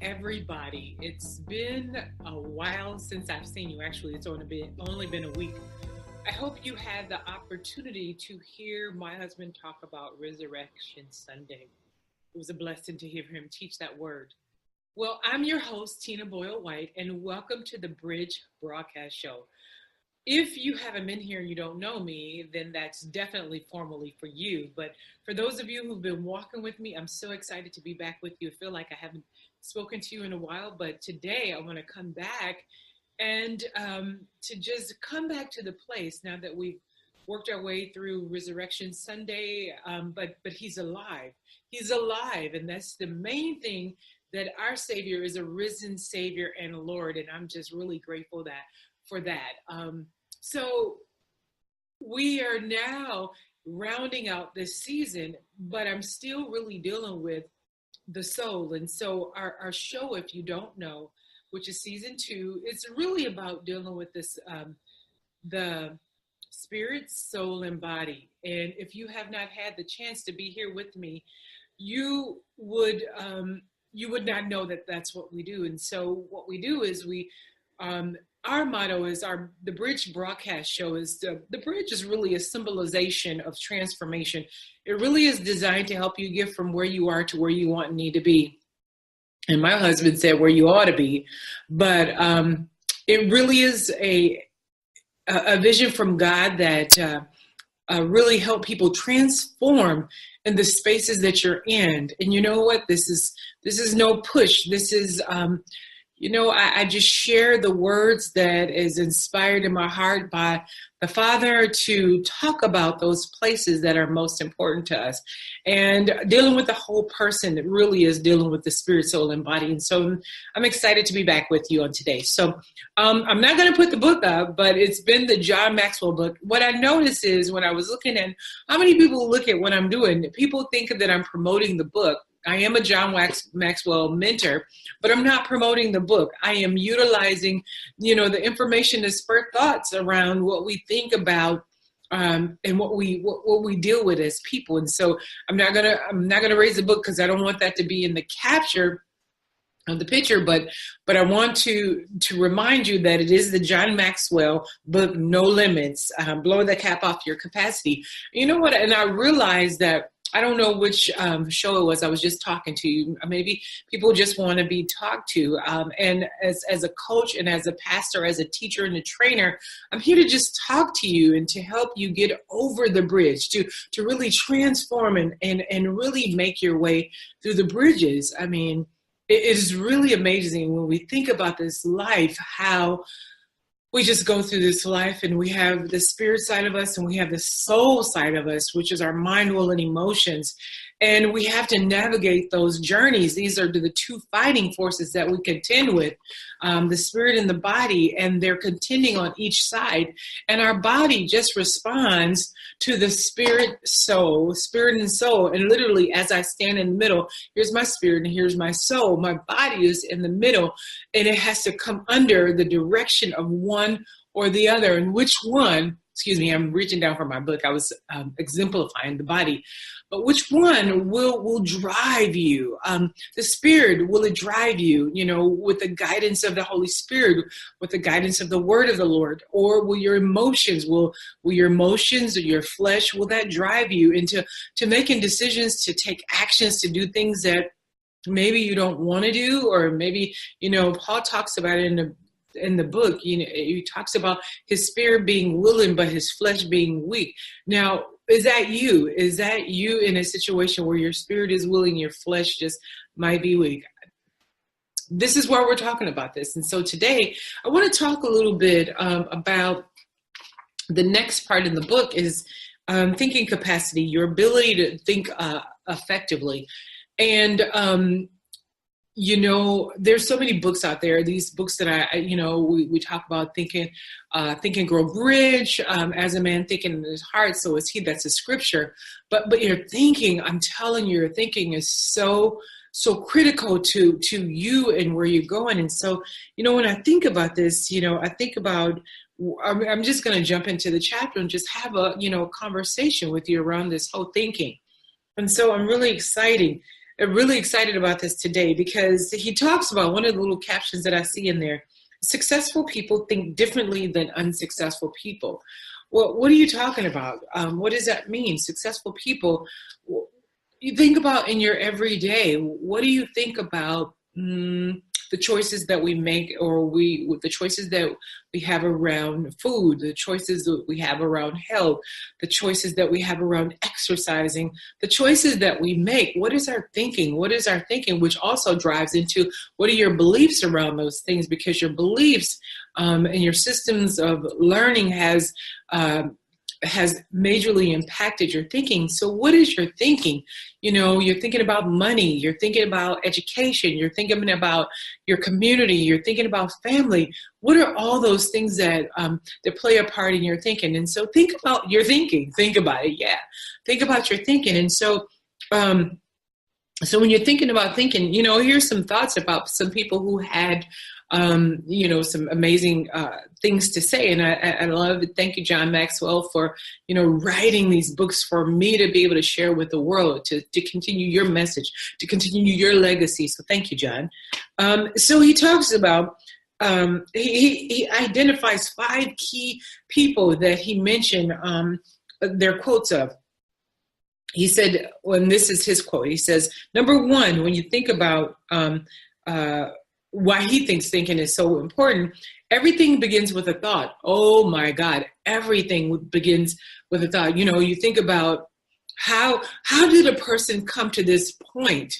everybody. It's been a while since I've seen you. Actually, it's only been a week. I hope you had the opportunity to hear my husband talk about Resurrection Sunday. It was a blessing to hear him teach that word. Well, I'm your host, Tina Boyle Whyte, and welcome to the Bridge Broadcast Show. If you haven't been here and you don't know me, then that's definitely formally for you. But for those of you who've been walking with me, I'm so excited to be back with you. I feel like I haven't spoken to you in a while, but today I want to come back and to just come back to the place now that we've worked our way through Resurrection Sunday. But he's alive. He's alive, and that's the main thing. That our Savior is a risen Savior and Lord, and I'm just really grateful for that. So we are now rounding out this season, but I'm still really dealing with the soul. And so our show, if you don't know, which is season 2, it's really about dealing with this, the spirit, soul, and body. And if you have not had the chance to be here with me, you would not know that that's what we do. And so what we do is our motto is the Bridge Broadcast Show is the bridge is really a symbolization of transformation. It really is designed to help you get from where you are to where you want and need to be. And my husband said where you ought to be, but it really is a vision from God that really help people transform in the spaces that you're in. And you know what? This is no push. This is I just share the words that is inspired in my heart by the Father to talk about those places that are most important to us. And dealing with the whole person, it really is dealing with the spirit, soul, and body. And so I'm excited to be back with you on today. So I'm not going to put the book up, but it's been the John Maxwell book. What I noticed is when I was looking at how many people look at what I'm doing, people think that I'm promoting the book. I am a John Maxwell mentor, but I'm not promoting the book. I am utilizing, the information to spur thoughts around what we think about and what we deal with as people. And so I'm not gonna raise the book because I don't want that to be in the capture of the picture, but I want to remind you that it is the John Maxwell book, No Limits, blowing the cap off your capacity. You know what? And I realized that. I don't know which show it was. I was just talking to you. Maybe people just want to be talked to. And as a coach and as a pastor, as a teacher and a trainer, I'm here to just talk to you and to help you get over the bridge, to really transform and really make your way through the bridges. I mean, it is really amazing when we think about this life, how we just go through this life and we have the spirit side of us and we have the soul side of us, which is our mind, will, and emotions. And we have to navigate those journeys. These are the two fighting forces that we contend with, the spirit and the body, and they're contending on each side. And our body just responds to the spirit and soul. And literally, as I stand in the middle, here's my spirit and here's my soul. My body is in the middle, and it has to come under the direction of one or the other. And which one, I'm reaching down for my book. I was exemplifying the body. But which one will drive you? The spirit, will it drive you, with the guidance of the Holy Spirit, with the guidance of the word of the Lord? Or will your emotions, will your emotions or your flesh, will that drive you into making decisions, to take actions, to do things that maybe you don't want to do? Or maybe, Paul talks about it in the book, he talks about his spirit being willing, but his flesh being weak. Now, is that you? Is that you in a situation where your spirit is willing, your flesh just might be weak? This is where we're talking about this. And so today I want to talk a little bit about the next part in the book is thinking capacity, your ability to think effectively. And there's so many books out there. These books that we talk about Think and Grow Rich, as a man thinking in his heart, so is he. That's a scripture. But your thinking, I'm telling you, your thinking is so critical to you and where you're going. And so, when I think about this, I think about, I'm just going to jump into the chapter and just have a conversation with you around this whole thinking. And so I'm really excited I'm really excited about this today because he talks about one of the little captions that I see in there. Successful people think differently than unsuccessful people. Well, what are you talking about? What does that mean? Successful people, you think about in your everyday, what do you think about the choices that we make, or the choices that we have around food, the choices that we have around health, the choices that we have around exercising, the choices that we make? What is our thinking? What is our thinking? Which also drives into what are your beliefs around those things, because your beliefs and your systems of learning has majorly impacted your thinking. So what is your thinking? You're thinking about money, you're thinking about education, you're thinking about your community, you're thinking about family. What are all those things that play a part in your thinking? And so think about your thinking. Think about it. Yeah. Think about your thinking. And so when you're thinking about thinking, here's some thoughts about some people who had some amazing things to say. And I love it. Thank you, John Maxwell, for, writing these books for me to be able to share with the world, to continue your message, to continue your legacy. So thank you, John. So he talks about, he identifies 5 key people that he mentioned their quotes of. He said, and this is his quote, he says, number 1, when you think about why he thinks thinking is so important, everything begins with a thought. Oh my God, everything begins with a thought. You think about how did a person come to this point?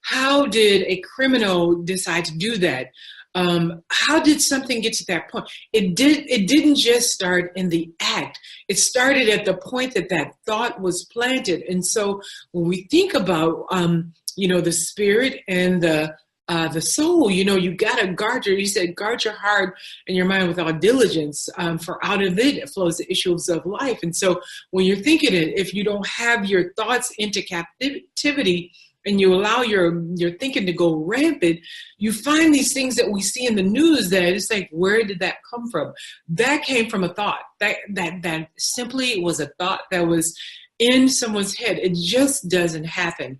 How did a criminal decide to do that? How did something get to that point? It didn't just start in the act. It started at the point that thought was planted. And so when we think about, the spirit and the soul, you got to guard your heart and your mind with all diligence, for out of it flows the issues of life. And so when you're thinking it, if you don't have your thoughts into captivity, and you allow your thinking to go rampant, you find these things that we see in the news that it's like, where did that come from? That came from a thought. That simply was a thought that was in someone's head. It just doesn't happen.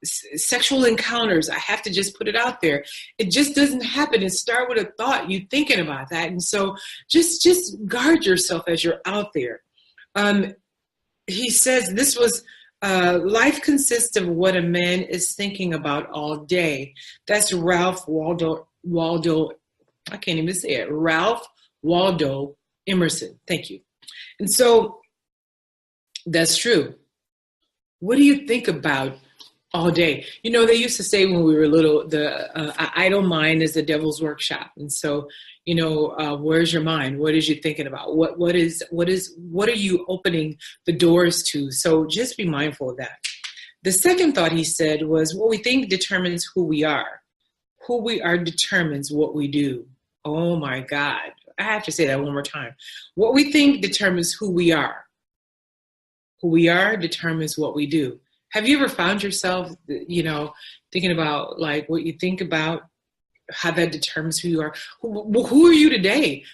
Sexual encounters, I have to just put it out there. It just doesn't happen. It starts with a thought, you thinking about that. And so just guard yourself as you're out there. He says this was, life consists of what a man is thinking about all day. That's Ralph Waldo, I can't even say it, Ralph Waldo Emerson. Thank you. And so that's true. What do you think about all day? They used to say when we were little, the idle mind is the devil's workshop. And so, where's your mind? What is you thinking about? What are you opening the doors to? So just be mindful of that. The second thought he said was, what we think determines who we are. Who we are determines what we do. Oh my God. I have to say that one more time. What we think determines who we are. Who we are determines what we do. Have you ever found yourself, thinking about like what you think about, how that determines who you are? Who are you today?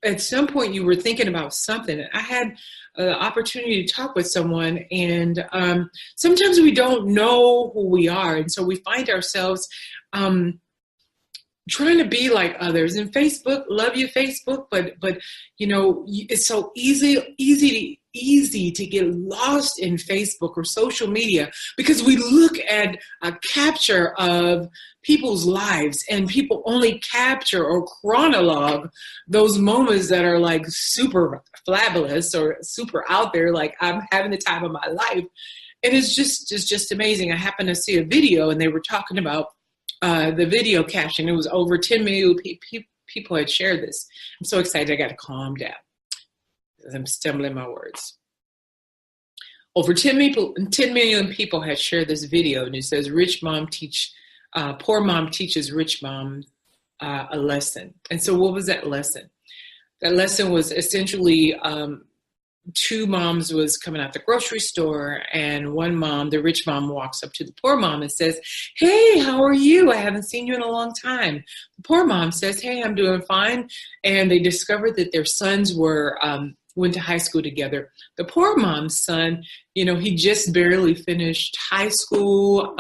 At some point you were thinking about something. I had the opportunity to talk with someone, and sometimes we don't know who we are. And so we find ourselves trying to be like others. And Facebook, love you, Facebook, but it's so easy to get lost in Facebook or social media, because we look at a capture of people's lives, and people only capture or chronologue those moments that are like super fabulous or super out there, like I'm having the time of my life. And it's just amazing. I happened to see a video, and they were talking about the video caption. It was over 10 million people had shared this. I'm so excited. I got to calm down. I'm stumbling my words. Over 10 million people had shared this video, and it says, poor mom teaches rich mom a lesson. And so what was that lesson? That lesson was essentially 2 moms was coming out the grocery store, and one mom, the rich mom, walks up to the poor mom and says, "Hey, how are you? I haven't seen you in a long time." The poor mom says, "Hey, I'm doing fine." And they discovered that their sons were went to high school together. The poor mom's son, he just barely finished high school,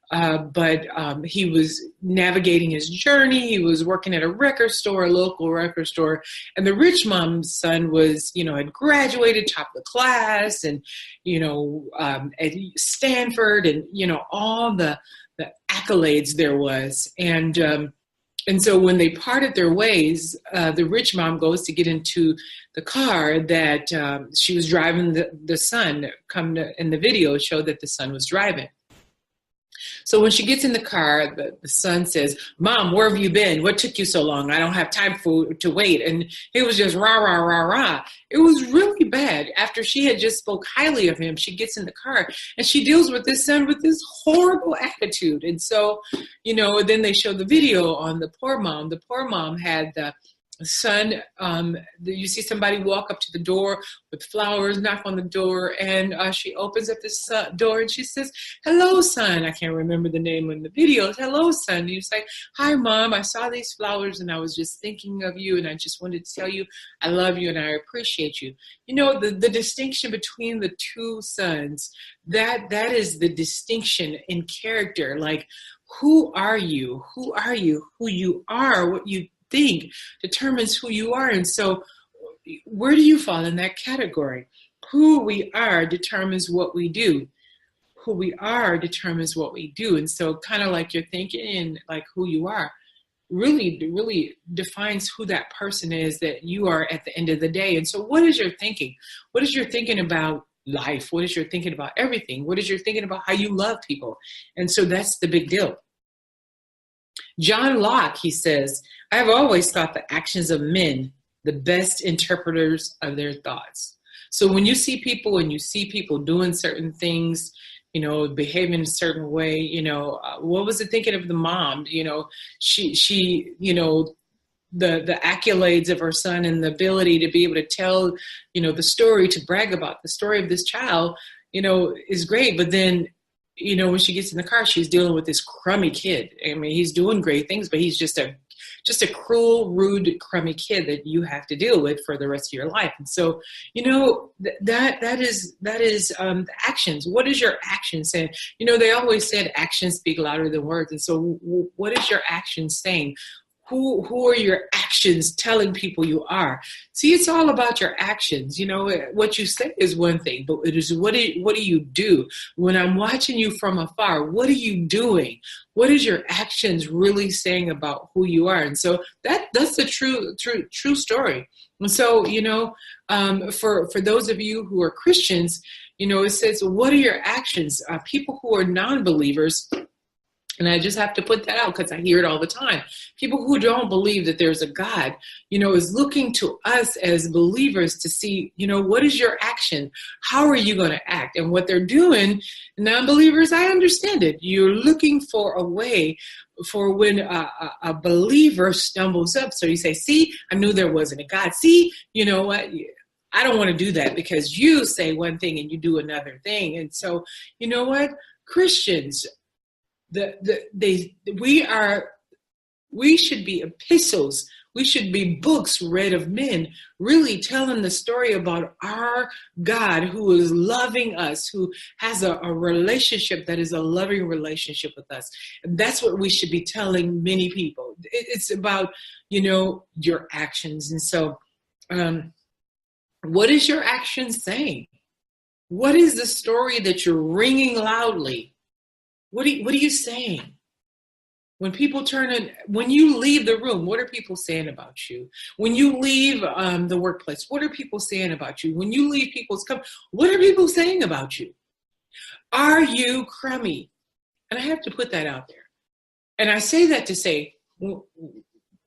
but he was navigating his journey. He was working at a record store, a local record store. And the rich mom's son was, had graduated top of the class and, at Stanford and, all the accolades there was. And so when they parted their ways, the rich mom goes to get into the car that she was driving. The son in the video showed that the son was driving. So when she gets in the car, the son says, "Mom, where have you been? What took you so long? I don't have time to wait." And it was just rah, rah, rah, rah. It was really bad. After she had just spoke highly of him, she gets in the car and she deals with this son with this horrible attitude. And so, then they show the video on the poor mom. The poor mom had the son, you see somebody walk up to the door with flowers, knock on the door, and she opens up this door and she says, "Hello, son." I can't remember the name in the video. "Hello, son." And he's like, "Hi, Mom. I saw these flowers and I was just thinking of you and I just wanted to tell you I love you and I appreciate you." The distinction between the two sons, that is the distinction in character. Like, who are you? Who are you? Who you are, what you think determines who you are. And so where do you fall in that category? Who we are determines what we do. Who we are determines what we do. And so kind of like you're thinking and like who you are really defines who that person is that you are at the end of the day. And so what is your thinking? What is your thinking about life? What is your thinking about everything? What is your thinking about how you love people? And so that's the big deal. John Locke, he says, "I have always thought the actions of men the best interpreters of their thoughts." So when you see people and you see people doing certain things, behaving in a certain way, what was it thinking of the mom? She the accolades of her son and the ability to be able to tell, the story, to brag about the story of this child, is great. But then, when she gets in the car, she's dealing with this crummy kid. I mean, he's doing great things, but he's just a cruel, rude, crummy kid that you have to deal with for the rest of your life. And so, that is the actions. What is your action saying? They always said actions speak louder than words. And so what is your action saying? Who are your actions telling people you are? See, it's all about your actions. What you say is one thing, but it is what do you do? When I'm watching you from afar, what are you doing? What is your actions really saying about who you are? And so that's the true story. And so, for those of you who are Christians, it says, what are your actions? People who are non-believers, and I just have to put that out because I hear it all the time. People who don't believe that there's a God, is looking to us as believers to see, what is your action? How are you going to act? And what they're doing, non-believers, I understand it. You're looking for a way for when a believer stumbles up. So you say, "See, I knew there wasn't a God. See, you know what? I don't want to do that because you say one thing and you do another thing." And so, you know what? Christians, we should be epistles. We should be books read of men, really telling the story about our God who is loving us, who has a relationship that is a loving relationship with us. And that's what we should be telling many people. It's about, your actions. And so what is your action saying? What is the story that you're ringing loudly? What are you saying? When people when you leave the room, what are people saying about you? When you leave the workplace, what are people saying about you? When you leave people's company, what are people saying about you? Are you crummy? And I have to put that out there. And I say that to say,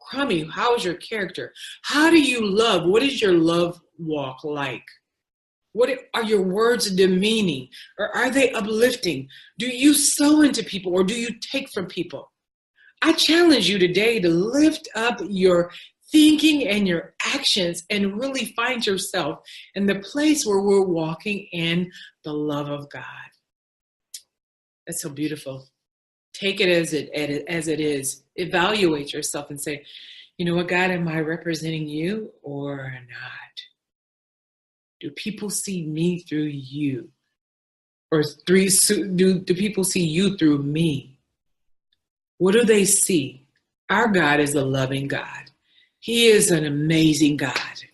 crummy, how is your character? How do you love? What is your love walk like? What are your words demeaning, or are they uplifting? Do you sow into people, or do you take from people? I challenge you today to lift up your thinking and your actions and really find yourself in the place where we're walking in the love of God. That's so beautiful. Take it as it is. Evaluate yourself and say, you know what, God, am I representing you or not? Do people see me through you? Or do people see you through me? What do they see? Our God is a loving God. He is an amazing God.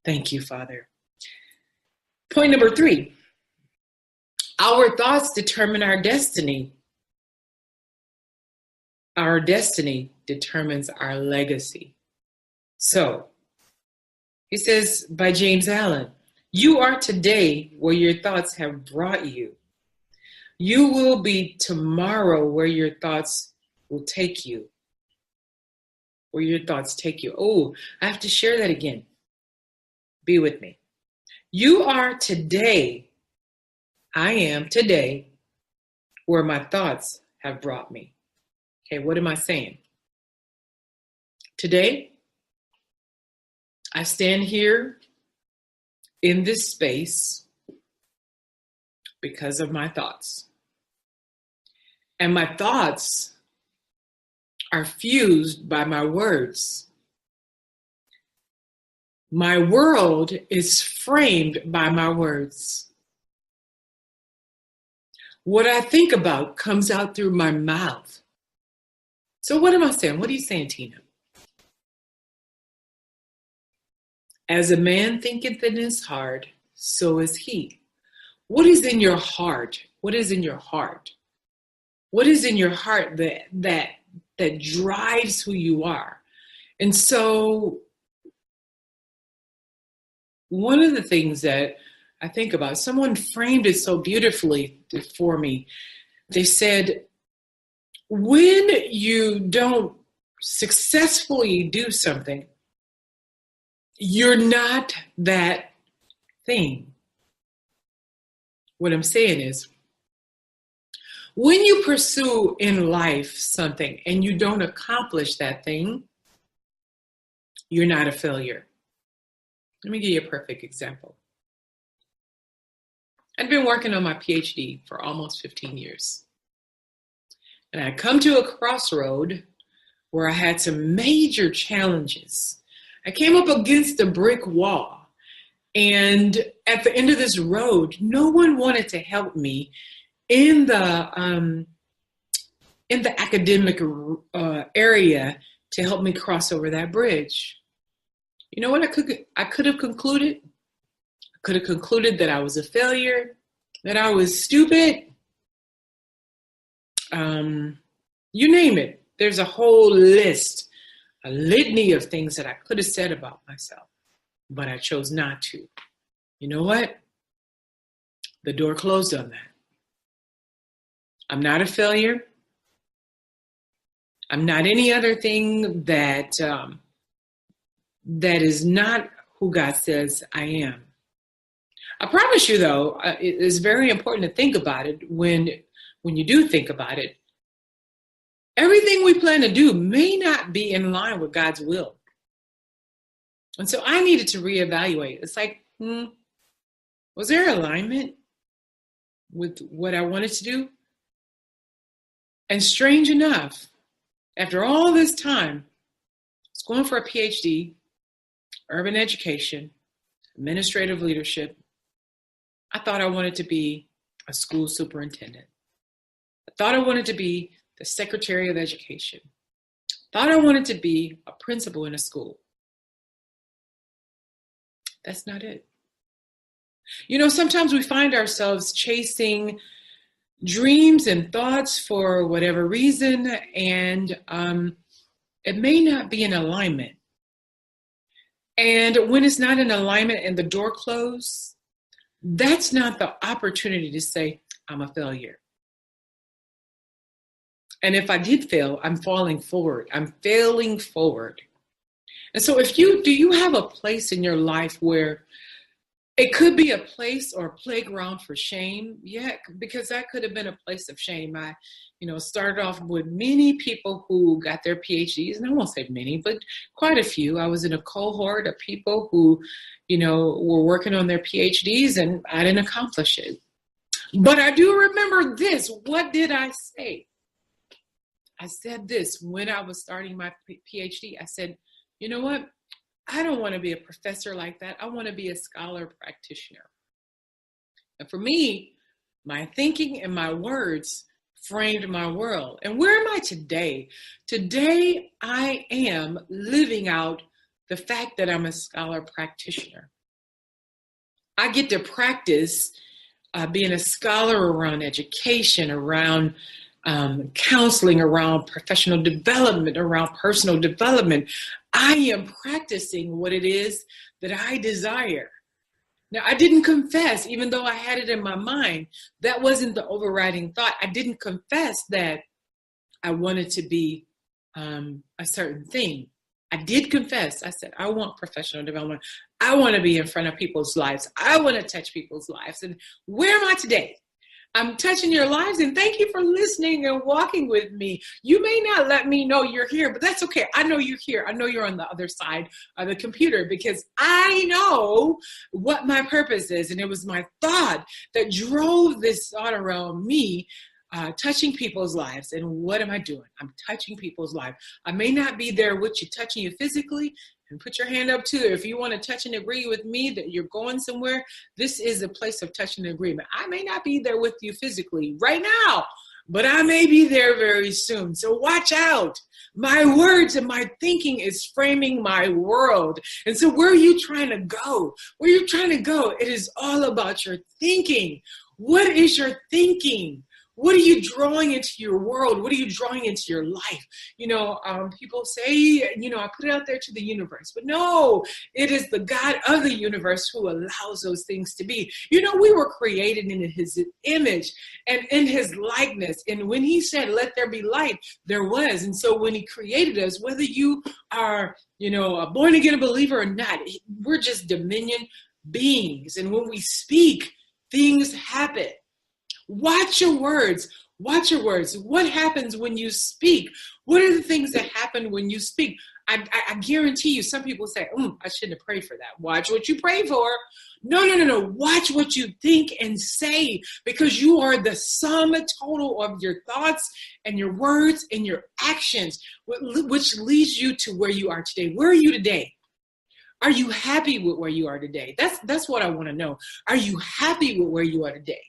Thank you, Father. Point number 3. Our thoughts determine our destiny. Our destiny determines our legacy. So, he says by James Allen, you are today where your thoughts have brought you. You will be tomorrow where your thoughts will take you. Where your thoughts take you. Oh, I have to share that again. Be with me. You are today, I am today, where my thoughts have brought me. Okay, what am I saying? Today, I stand here in this space because of my thoughts. And my thoughts are fused by my words. My world is framed by my words. What I think about comes out through my mouth. So what am I saying? What are you saying, Tina? As a man thinketh in his heart, so is he. What is in your heart? What is in your heart? What is in your heart that drives who you are? And so one of the things that I think about, someone framed it so beautifully for me. They said, when you don't successfully do something, you're not that thing. What I'm saying is, when you pursue in life something and you don't accomplish that thing, you're not a failure. Let me give you a perfect example. I've been working on my PhD for almost 15 years. And I come to a crossroad where I had some major challenges. I came up against a brick wall. And at the end of this road, no one wanted to help me in the academic area to help me cross over that bridge. You know what I could have concluded? I could have concluded that I was a failure, that I was stupid. You name it. There's a whole list, a litany of things that I could have said about myself, but I chose not to. You know what? The door closed on that. I'm not a failure. I'm not any other thing that is not who God says I am. I promise you, though, it is very important to think about it when you do think about it. Everything we plan to do may not be in line with God's will. And so I needed to reevaluate. It's like, was there alignment with what I wanted to do? And strange enough, after all this time, I was going for a PhD, urban education, administrative leadership. I thought I wanted to be a school superintendent. I thought I wanted to be the secretary of education. I thought I wanted to be a principal in a school. That's not it. You know, sometimes we find ourselves chasing dreams and thoughts for whatever reason, and it may not be in alignment. And when it's not in alignment and the door closed, that's not the opportunity to say, I'm a failure. And if I did fail, I'm falling forward. I'm failing forward. And so do you have a place in your life where it could be a place or a playground for shame? Yeah, because that could have been a place of shame. I, started off with many people who got their PhDs, and I won't say many, but quite a few. I was in a cohort of people who, were working on their PhDs, and I didn't accomplish it. But I do remember this. What did I say? I said this when I was starting my PhD. I said, you know what? I don't want to be a professor like that. I want to be a scholar practitioner. And for me, my thinking and my words framed my world. And where am I today? Today, I am living out the fact that I'm a scholar practitioner. I get to practice being a scholar around education, around counseling, around professional development, around personal development. I am practicing what it is that I desire. Now, I didn't confess, even though I had it in my mind. That wasn't the overriding thought. I didn't confess that I wanted to be a certain thing. I did confess. I said, I want professional development. I want to be in front of people's lives. I want to touch people's lives. And where am I today? I'm touching your lives, and thank you for listening and walking with me. You may not let me know you're here, but that's okay. I know you're here. I know you're on the other side of the computer because I know what my purpose is. And it was my thought that drove this thought around me touching people's lives. And what am I doing? I'm touching people's lives. I may not be there with you, touching you physically. And put your hand up too. If you want to touch and agree with me that you're going somewhere, this is a place of touch and agreement. I may not be there with you physically right now, but I may be there very soon. So watch out. My words and my thinking is framing my world. And so where are you trying to go? Where are you trying to go? It is all about your thinking. What is your thinking? What are you drawing into your world? What are you drawing into your life? People say, I put it out there to the universe. But no, it is the God of the universe who allows those things to be. We were created in his image and in his likeness. And when he said, let there be light, there was. And so when he created us, whether you are, a born again believer or not, we're just dominion beings. And when we speak, things happen. Watch your words. Watch your words. What happens when you speak? What are the things that happen when you speak? I guarantee you, some people say, I shouldn't have prayed for that. Watch what you pray for. No. Watch what you think and say, because you are the sum total of your thoughts and your words and your actions, which leads you to where you are today. Where are you today? Are you happy with where you are today? That's what I want to know. Are you happy with where you are today?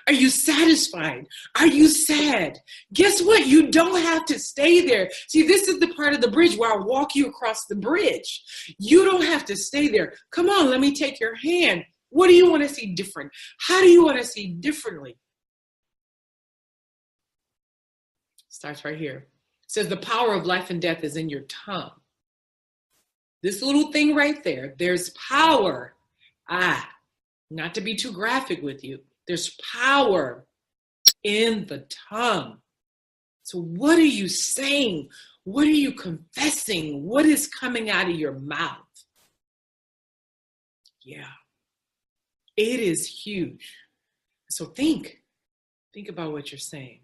Are you satisfied? Are you sad? Guess what? You don't have to stay there. See, this is the part of the bridge where I walk you across the bridge. You don't have to stay there. Come on, let me take your hand. What do you want to see different? How do you want to see differently? Starts right here. It says the power of life and death is in your tongue. This little thing right there, there's power. Not to be too graphic with you. There's power in the tongue. So what are you saying? What are you confessing? What is coming out of your mouth? Yeah, it is huge. So think about what you're saying.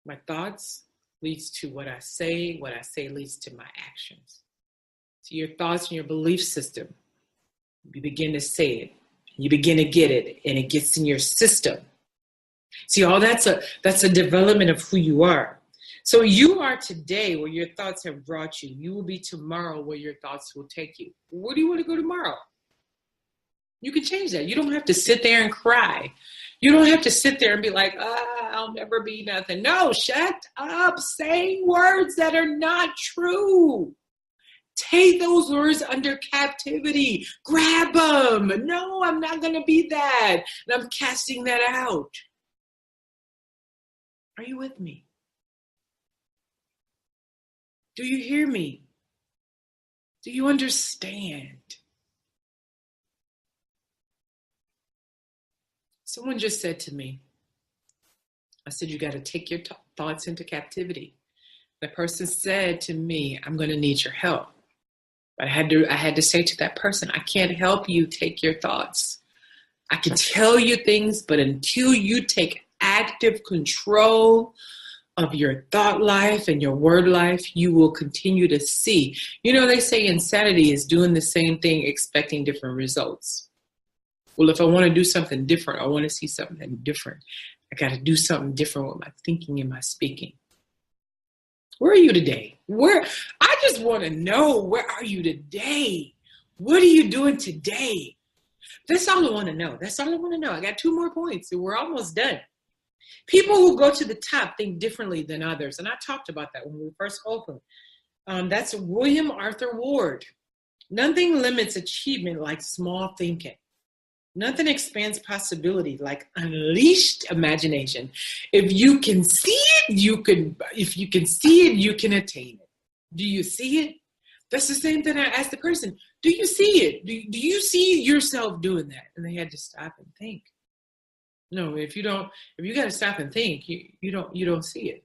My thoughts leads to what I say leads to my actions. So your thoughts and your belief system, you begin to say it. You begin to get it, and it gets in your system. See, all that's a development of who you are. So you are today where your thoughts have brought you. You will be tomorrow where your thoughts will take you. Where do you want to go tomorrow? You can change that. You don't have to sit there and cry. You don't have to sit there and be like, I'll never be nothing. No, shut up saying words that are not true. Take those words under captivity. Grab them. No, I'm not going to be that. And I'm casting that out. Are you with me? Do you hear me? Do you understand? Someone just said to me, I said, you got to take your thoughts into captivity. The person said to me, I'm going to need your help. But I had to say to that person, I can't help you take your thoughts. I can tell you things, but until you take active control of your thought life and your word life, you will continue to see. They say insanity is doing the same thing, expecting different results. Well, if I want to do something different, I want to see something different, I got to do something different with my thinking and my speaking. Where are you today? I just want to know, where are you today? What are you doing today? That's all I want to know. That's all I want to know. I got 2 more points and we're almost done. People who go to the top think differently than others. And I talked about that when we first opened. That's William Arthur Ward. Nothing limits achievement like small thinking. Nothing expands possibility like unleashed imagination. If you can see it, if you can see it, you can attain it. Do you see it? That's the same thing I asked the person. Do you see it? Do you see yourself doing that? And they had to stop and think. No, if you got to stop and think, you don't see it.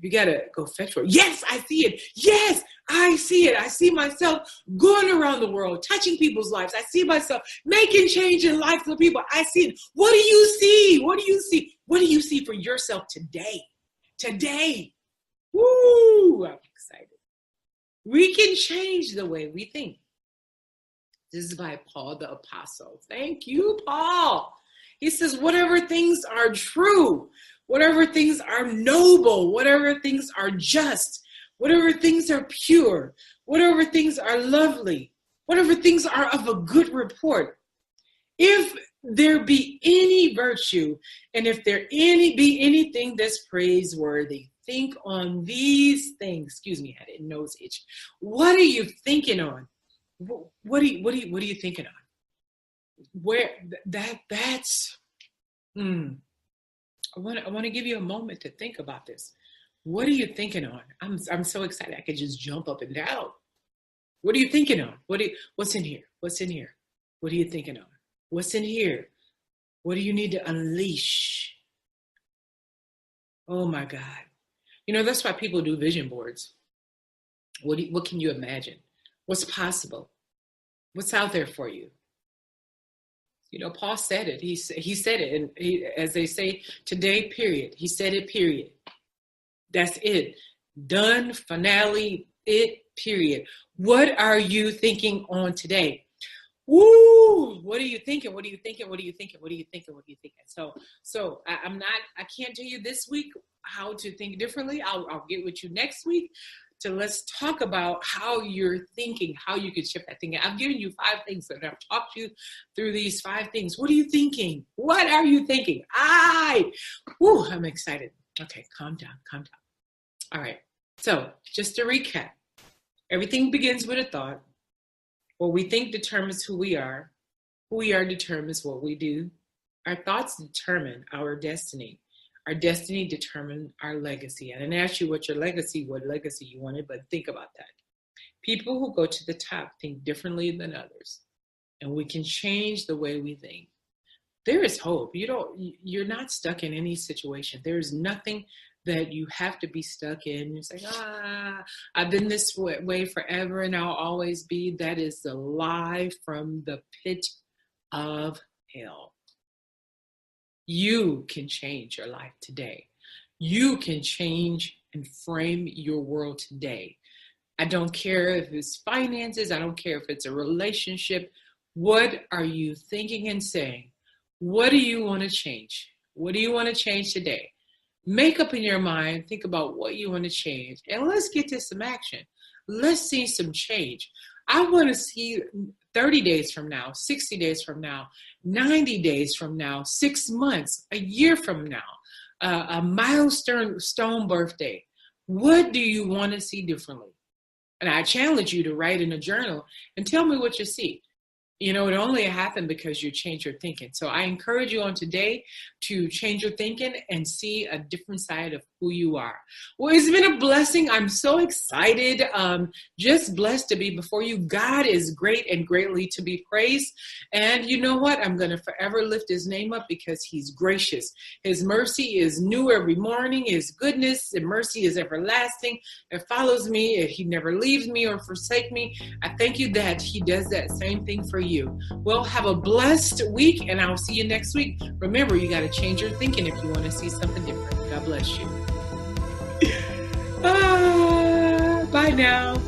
You got to go fetch for it. Yes, I see it. Yes, I see it. I see myself going around the world, touching people's lives. I see myself making change in lives of people. I see it. What do you see? What do you see? What do you see for yourself today? Today. Woo! I'm excited. We can change the way we think. This is by Paul the Apostle. Thank you, Paul. He says, whatever things are true, whatever things are noble, whatever things are just, whatever things are pure, whatever things are lovely, whatever things are of a good report. If there be any virtue, and if there be anything that's praiseworthy, think on these things. Excuse me, I had a nose itch. What are you thinking on? What are you thinking on? I want to give you a moment to think about this. What are you thinking on? I'm so excited. I could just jump up and down. What are you thinking on? What's in here? What's in here? What are you thinking on? What's in here? What do you need to unleash? Oh my God. That's why people do vision boards. What can you imagine? What's possible? What's out there for you? Paul said it. He said it. And as they say today, period. He said it, period. That's it. Done, finale, it, period. What are you thinking on today? Woo! What are you thinking? What are you thinking? What are you thinking? What are you thinking? What are you thinking? So I can't tell you this week how to think differently. I'll get with you next week. So let's talk about how you're thinking, how you can shift that thinking. I've given you 5 things, and I've talked you through these 5 things. What are you thinking? What are you thinking? I'm excited. Okay, calm down. All right, so just to recap, everything begins with a thought. What we think determines who we are. Who we are determines what we do. Our thoughts determine our destiny. Our destiny determines our legacy. I didn't ask you what legacy you wanted, but think about that. People who go to the top think differently than others, and we can change the way we think. There is hope. You're not stuck in any situation. There is nothing that you have to be stuck in. You're saying, I've been this way forever and I'll always be. That is the lie from the pit of hell. You can change your life today. You can change and frame your world today. I don't care if it's finances. I don't care if it's a relationship. What are you thinking and saying? What do you want to change? What do you want to change today? Make up in your mind, think about what you want to change, and let's get to some action. Let's see some change. I want to see 30 days from now, 60 days from now, 90 days from now, 6 months, a year from now, a milestone birthday. What do you want to see differently? And I challenge you to write in a journal and tell me what you see. It only happened because you changed your thinking. So I encourage you on today to change your thinking and see a different side of who you are. Well, it's been a blessing. I'm so excited. Just blessed to be before you. God is great and greatly to be praised. And you know what? I'm going to forever lift his name up because he's gracious. His mercy is new every morning. His goodness and mercy is everlasting. It follows me. He never leaves me or forsake me. I thank you that he does that same thing for you. Well, have a blessed week, and I'll see you next week. Remember, you got to change your thinking if you want to see something different. God bless you. Bye now.